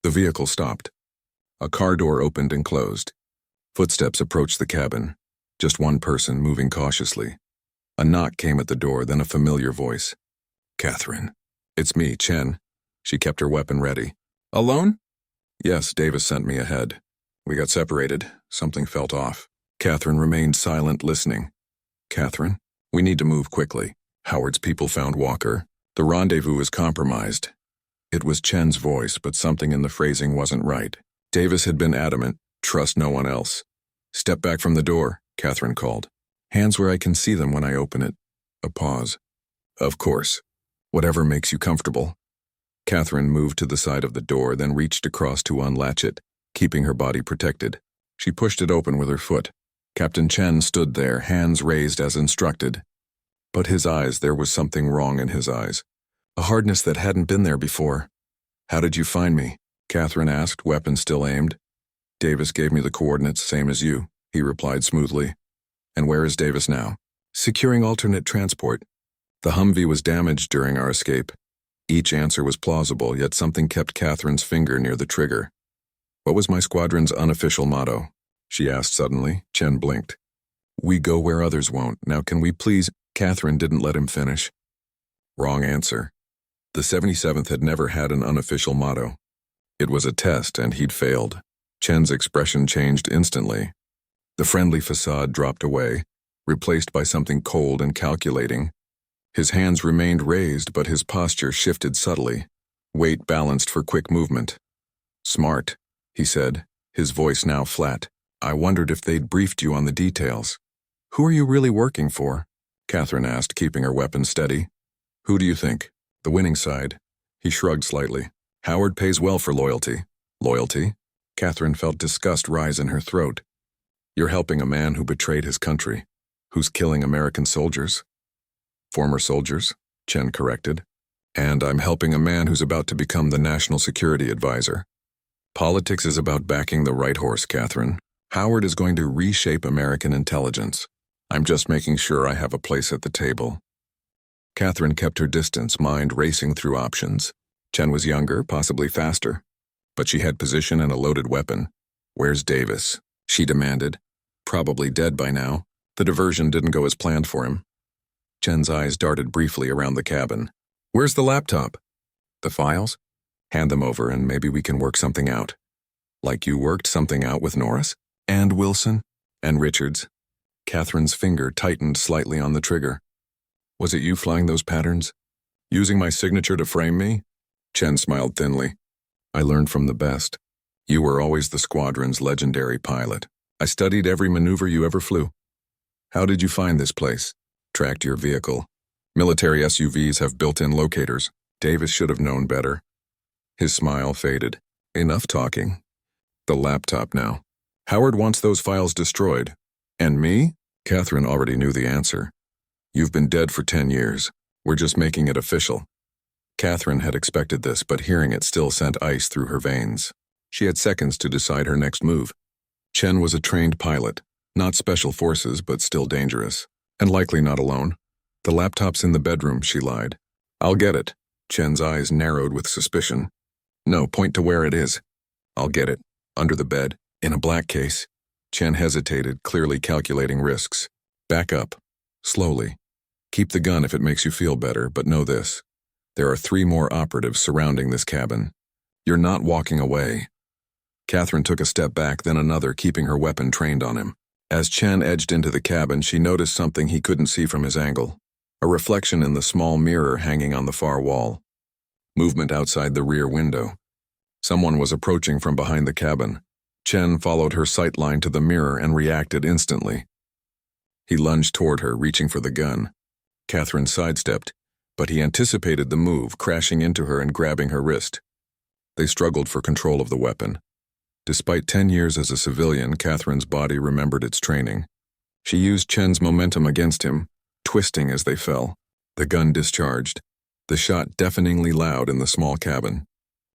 The vehicle stopped. A car door opened and closed. Footsteps approached the cabin, just one person moving cautiously. A knock came at the door, then a familiar voice. "Catherine." "It's me, Chen." She kept her weapon ready. "Alone?" "Yes, Davis sent me ahead. We got separated. Something felt off." Catherine remained silent, listening. "Catherine, we need to move quickly. Howard's people found Walker. The rendezvous is compromised." It was Chen's voice, but something in the phrasing wasn't right. Davis had been adamant, "Trust no one else." "Step back from the door," Catherine called. "Hands where I can see them when I open it." A pause. "Of course. Whatever makes you comfortable." Catherine moved to the side of the door, then reached across to unlatch it, keeping her body protected. She pushed it open with her foot. Captain Chen stood there, hands raised as instructed. But there was something wrong in his eyes. A hardness that hadn't been there before. "How did you find me?" Catherine asked, weapon still aimed. "Davis gave me the coordinates, same as you," he replied smoothly. "And where is Davis now?" "Securing alternate transport. The Humvee was damaged during our escape." Each answer was plausible, yet something kept Catherine's finger near the trigger. "What was my squadron's unofficial motto?" she asked suddenly. Chen blinked. "We go where others won't. Now can we please—" Catherine didn't let him finish. Wrong answer. The 77th had never had an unofficial motto. It was a test, and he'd failed. Chen's expression changed instantly. The friendly facade dropped away, replaced by something cold and calculating. His hands remained raised, but his posture shifted subtly, weight balanced for quick movement. "Smart," he said, his voice now flat. "I wondered if they'd briefed you on the details." "Who are you really working for?" Catherine asked, keeping her weapon steady. "Who do you think?" "The winning side." He shrugged slightly. "Howard pays well for loyalty." "Loyalty?" Catherine felt disgust rise in her throat. "You're helping a man who betrayed his country, who's killing American soldiers." "Former soldiers," Chen corrected. "And I'm helping a man who's about to become the National Security Advisor." "Politics is about backing the right horse, Catherine. Howard is going to reshape American intelligence. I'm just making sure I have a place at the table." Catherine kept her distance, mind racing through options. Chen was younger, possibly faster, but she had position and a loaded weapon. "Where's Davis?" she demanded. "Probably dead by now. The diversion didn't go as planned for him." Chen's eyes darted briefly around the cabin. "Where's the laptop?" "The files? Hand them over and maybe we can work something out." "Like you worked something out with Norris? And Wilson? And Richards?" Catherine's finger tightened slightly on the trigger. "Was it you flying those patterns? Using my signature to frame me?" Chen smiled thinly. "I learned from the best. You were always the squadron's legendary pilot. I studied every maneuver you ever flew." "How did you find this place?" "Tracked your vehicle. Military SUVs have built-in locators. Davis should have known better." His smile faded. "Enough talking. The laptop now. Howard wants those files destroyed. And me?" Catherine already knew the answer. "You've been dead for 10 years. We're just making it official." Catherine had expected this, but hearing it still sent ice through her veins. She had seconds to decide her next move. Chen was a trained pilot, not special forces, but still dangerous, and likely not alone. "The laptop's in the bedroom," she lied. "I'll get it." Chen's eyes narrowed with suspicion. "No, point to where it is." "I'll get it. Under the bed, in a black case." Chen hesitated, clearly calculating risks. "Back up. Slowly. Keep the gun if it makes you feel better, but know this. There are 3 more operatives surrounding this cabin. You're not walking away." Catherine took a step back, then another, keeping her weapon trained on him. As Chen edged into the cabin, she noticed something he couldn't see from his angle. A reflection in the small mirror hanging on the far wall. Movement outside the rear window. Someone was approaching from behind the cabin. Chen followed her sight line to the mirror and reacted instantly. He lunged toward her, reaching for the gun. Catherine sidestepped, but he anticipated the move, crashing into her and grabbing her wrist. They struggled for control of the weapon. Despite 10 years as a civilian, Catherine's body remembered its training. She used Chen's momentum against him, twisting as they fell. The gun discharged, the shot deafeningly loud in the small cabin.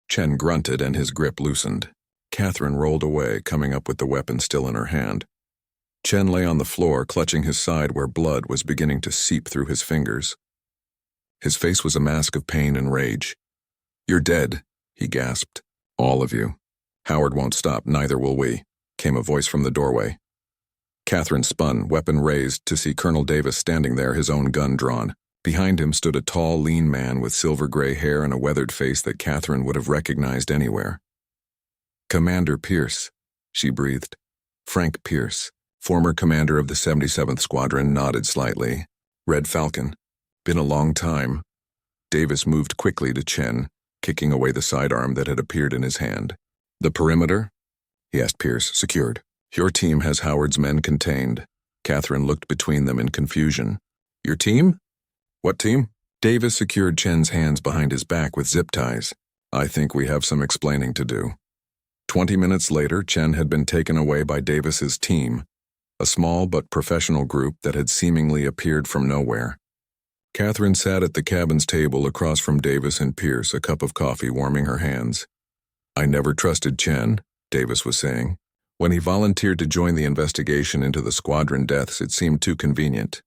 Chen grunted and his grip loosened. Catherine rolled away, coming up with the weapon still in her hand. Chen lay on the floor, clutching his side where blood was beginning to seep through his fingers. His face was a mask of pain and rage. "You're dead," he gasped. "All of you. Howard won't stop, neither will we," came a voice from the doorway. Catherine spun, weapon raised, to see Colonel Davis standing there, his own gun drawn. Behind him stood a tall, lean man with silver-gray hair and a weathered face that Catherine would have recognized anywhere. "Commander Pierce," she breathed. Frank Pierce, former commander of the 77th Squadron, nodded slightly. "Red Falcon. Been a long time." Davis moved quickly to Chen, kicking away the sidearm that had appeared in his hand. "The perimeter?" he asked Pierce. "Secured. Your team has Howard's men contained." Catherine looked between them in confusion. "Your team? What team?" Davis secured Chen's hands behind his back with zip ties. "I think we have some explaining to do." 20 minutes later, Chen had been taken away by Davis's team, a small but professional group that had seemingly appeared from nowhere. Catherine sat at the cabin's table across from Davis and Pierce, a cup of coffee warming her hands. "I never trusted Chen," Davis was saying. "When he volunteered to join the investigation into the squadron deaths, it seemed too convenient.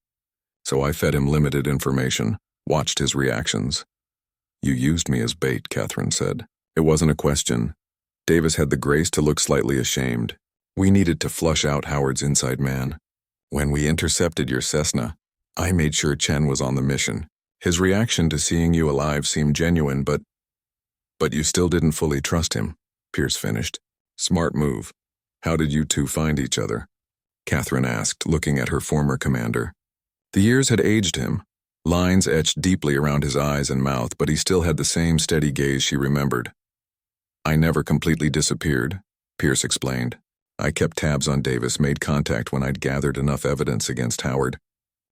So I fed him limited information, watched his reactions." "You used me as bait," Catherine said. It wasn't a question. Davis had the grace to look slightly ashamed. "We needed to flush out Howard's inside man. When we intercepted your Cessna, I made sure Chen was on the mission. His reaction to seeing you alive seemed genuine, but you still didn't fully trust him," Pierce finished. "Smart move. How did you two find each other?" Catherine asked, looking at her former commander. The years had aged him. Lines etched deeply around his eyes and mouth, but he still had the same steady gaze she remembered. I never completely disappeared, Pierce explained. I kept tabs on Davis, made contact when I'd gathered enough evidence against Howard.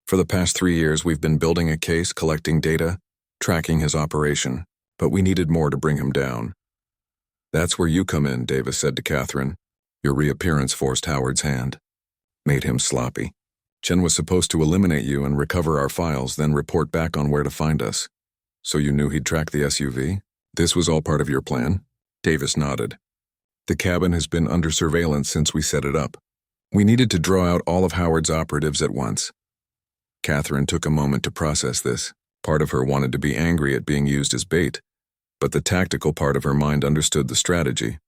For the past 3 years, we've been building a case, collecting data, tracking his operation, but we needed more to bring him down. That's where you come in, Davis said to Catherine. Your reappearance forced Howard's hand. Made him sloppy. Chen was supposed to eliminate you and recover our files, then report back on where to find us. So you knew he'd track the SUV? This was all part of your plan? Davis nodded. The cabin has been under surveillance since we set it up. We needed to draw out all of Howard's operatives at once. Catherine took a moment to process this. Part of her wanted to be angry at being used as bait, but the tactical part of her mind understood the strategy.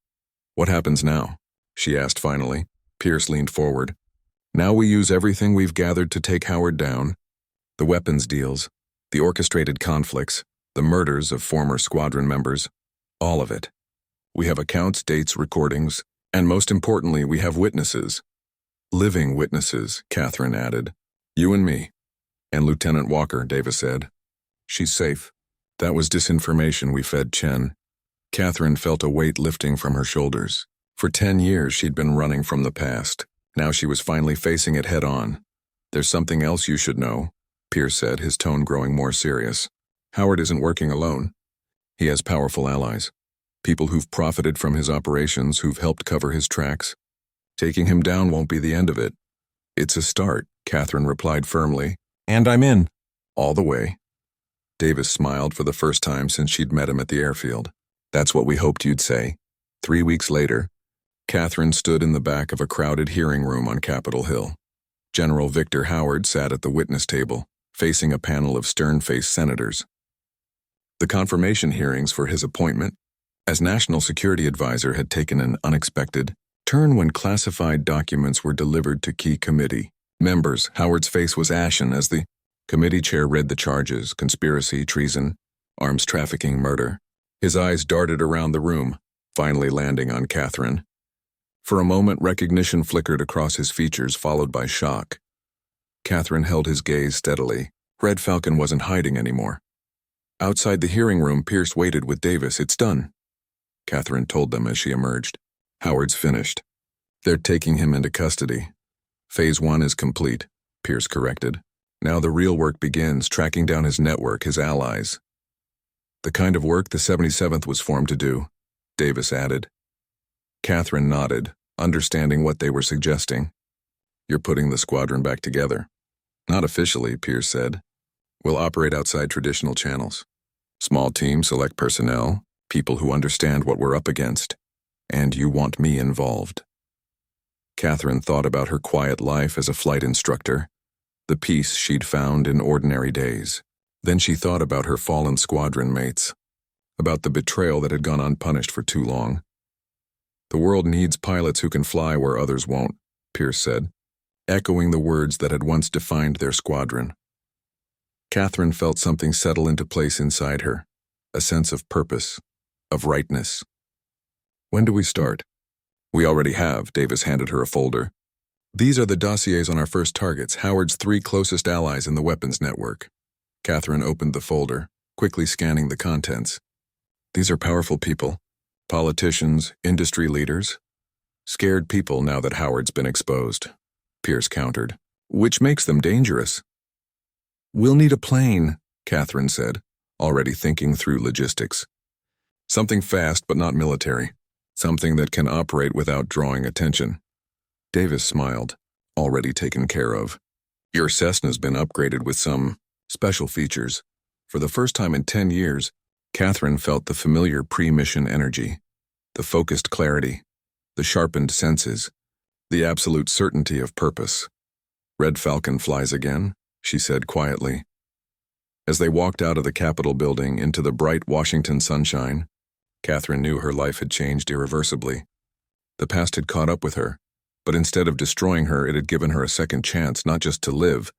What happens now? She asked finally. Pierce leaned forward. Now we use everything we've gathered to take Howard down. The weapons deals, the orchestrated conflicts, the murders of former squadron members, all of it. We have accounts, dates, recordings, and most importantly, we have witnesses. Living witnesses, Catherine added. You and me. And Lieutenant Walker, Davis said. She's safe. That was disinformation we fed Chen. Catherine felt a weight lifting from her shoulders. For 10 years, she'd been running from the past. Now she was finally facing it head-on. There's something else you should know, Pierce said, his tone growing more serious. Howard isn't working alone. He has powerful allies. People who've profited from his operations, who've helped cover his tracks. Taking him down won't be the end of it. It's a start, Catherine replied firmly. And I'm in. All the way. Davis smiled for the first time since she'd met him at the airfield. That's what we hoped you'd say. 3 weeks later, Catherine stood in the back of a crowded hearing room on Capitol Hill. General Victor Howard sat at the witness table, facing a panel of stern-faced senators. The confirmation hearings for his appointment as National Security Advisor had taken an unexpected turn when classified documents were delivered to key committee members. Howard's face was ashen as the committee chair read the charges: conspiracy, treason, arms trafficking, murder. His eyes darted around the room, finally landing on Catherine. For a moment, recognition flickered across his features, followed by shock. Catherine held his gaze steadily. Red Falcon wasn't hiding anymore. Outside the hearing room, Pierce waited with Davis. It's done, Catherine told them as she emerged. Howard's finished. They're taking him into custody. Phase 1 is complete, Pierce corrected. Now the real work begins, tracking down his network, his allies. The kind of work the 77th was formed to do, Davis added. Catherine nodded, understanding what they were suggesting. You're putting the squadron back together. Not officially, Pierce said. We'll operate outside traditional channels. Small team, select personnel, people who understand what we're up against. And you want me involved. Catherine thought about her quiet life as a flight instructor, the peace she'd found in ordinary days. Then she thought about her fallen squadron mates, about the betrayal that had gone unpunished for too long. The world needs pilots who can fly where others won't, Pierce said, echoing the words that had once defined their squadron. Catherine felt something settle into place inside her, a sense of purpose, of rightness. When do we start? We already have, Davis handed her a folder. These are the dossiers on our first targets, Howard's 3 closest allies in the weapons network. Catherine opened the folder, quickly scanning the contents. These are powerful people. Politicians, industry leaders. Scared people now that Howard's been exposed, Pierce countered. Which makes them dangerous. We'll need a plane, Catherine said, already thinking through logistics. Something fast but not military. Something that can operate without drawing attention. Davis smiled, already taken care of. Your Cessna's been upgraded with some special features. For the first time in 10 years, Catherine felt the familiar pre-mission energy, the focused clarity, the sharpened senses, the absolute certainty of purpose. Red Falcon flies again, she said quietly. As they walked out of the Capitol building into the bright Washington sunshine, Catherine knew her life had changed irreversibly. The past had caught up with her, but instead of destroying her, it had given her a second chance not just to live,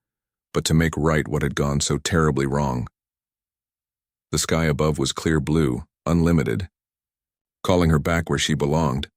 but to make right what had gone so terribly wrong. The sky above was clear blue, unlimited, calling her back where she belonged.